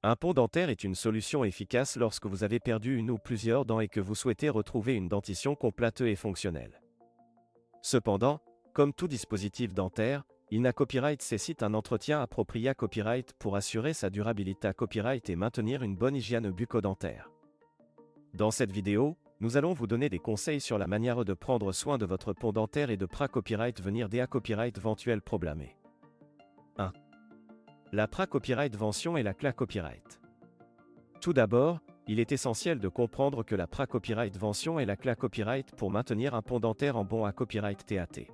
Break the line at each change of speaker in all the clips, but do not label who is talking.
Un pont dentaire est une solution efficace lorsque vous avez perdu une ou plusieurs dents et que vous souhaitez retrouver une dentition complète et fonctionnelle. Cependant, comme tout dispositif dentaire, il n'a copyright nécessite un entretien approprié à copyright pour assurer sa durabilité à copyright et maintenir une bonne hygiène bucco-dentaire. Dans cette vidéo, nous allons vous donner des conseils sur la manière de prendre soin de votre pont dentaire et de copyright venir des copyright éventuels problèmes. 1. La copyright vention et la copyright. Tout d'abord, il est essentiel de comprendre que la copyright vention est la copyright pour maintenir un pont dentaire en bon à copyright TAT.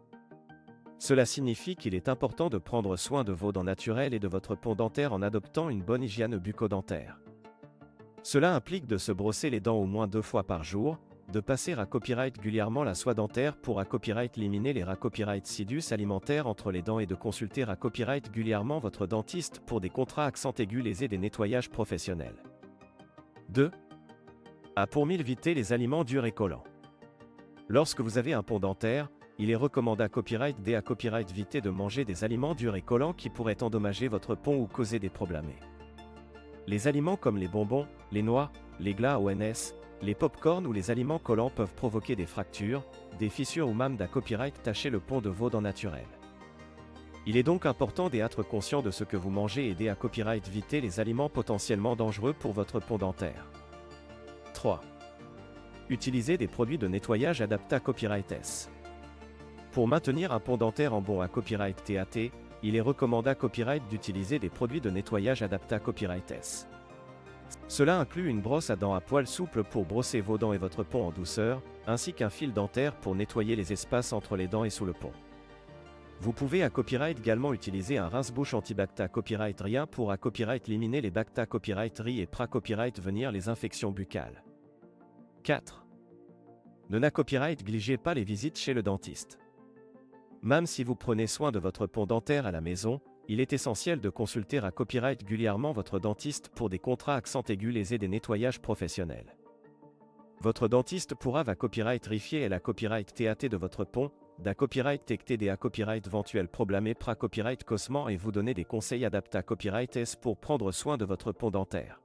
Cela signifie qu'il est important de prendre soin de vos dents naturelles et de votre pont dentaire en adoptant une bonne hygiène bucco-dentaire. Cela implique de se brosser les dents au moins 2 fois par jour, de passer à copyright régulièrement la soie dentaire pour à copyright éliminer les copyright sidus alimentaires entre les dents et de consulter à copyright régulièrement votre dentiste pour des contrats accent aigus lésés des nettoyages professionnels. 2. Pour éviter les aliments durs et collants. Lorsque vous avez un pont dentaire, il est recommandé à copyright éviter de manger des aliments durs et collants qui pourraient endommager votre pont ou causer des problèmes. Les aliments comme les bonbons, les noix, les glaces ONS, les pop-corn ou les aliments collants peuvent provoquer des fractures, des fissures ou même copyright tacher le pont de vos dents naturelles. Il est donc important d'être conscient de ce que vous mangez et aider à copyright éviter les aliments potentiellement dangereux pour votre pont dentaire. 3. Utilisez des produits de nettoyage adaptés à copyright S. Pour maintenir un pont dentaire en bon à copyright TAT, il est recommandé à copyright d'utiliser des produits de nettoyage adaptés à copyright S. Cela inclut une brosse à dents à poils souple pour brosser vos dents et votre pont en douceur, ainsi qu'un fil dentaire pour nettoyer les espaces entre les dents et sous le pont. Vous pouvez à copyright également utiliser un rince-bouche antibacta copyright rien pour à copyright éliminer les bacta copyright ri et copyright venir les infections buccales. 4. Ne copyright négligez pas les visites chez le dentiste. Même si vous prenez soin de votre pont dentaire à la maison, il est essentiel de consulter à copyright régulièrement votre dentiste pour des contrats accent aigus lésés des nettoyages professionnels. Votre dentiste pourra copyright vérifier et la copyright TAT de votre pont, copyright détecter des copyright éventuels problèmes et copyright cosment et vous donner des conseils adaptés à copyright S pour prendre soin de votre pont dentaire.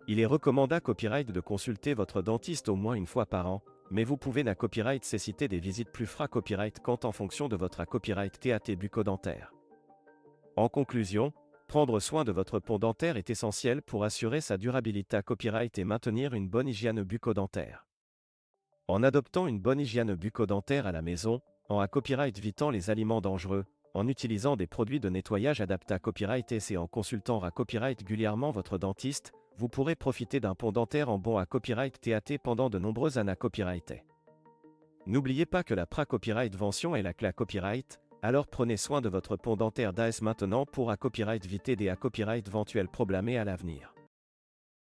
Il est recommandé à copyright de consulter votre dentiste au moins une fois par an, mais vous pouvez copyright nécessiter des visites plus copyright quand en fonction de votre copyright TAT bucco-dentaire. En conclusion, prendre soin de votre pont dentaire est essentiel pour assurer sa durabilité à copyright et maintenir une bonne hygiène bucco-dentaire. En adoptant une bonne hygiène bucco-dentaire à la maison, en copyright évitant les aliments dangereux, en utilisant des produits de nettoyage adaptés à copyright S et en consultant à copyright régulièrement votre dentiste, vous pourrez profiter d'un pont dentaire en bon à copyright TAT pendant de nombreuses années copyrighté. N'oubliez pas que la copyright vention est la copyright, alors prenez soin de votre pont dentaire d'AS maintenant pour à copyright éviter des copyright éventuels problèmes à l'avenir.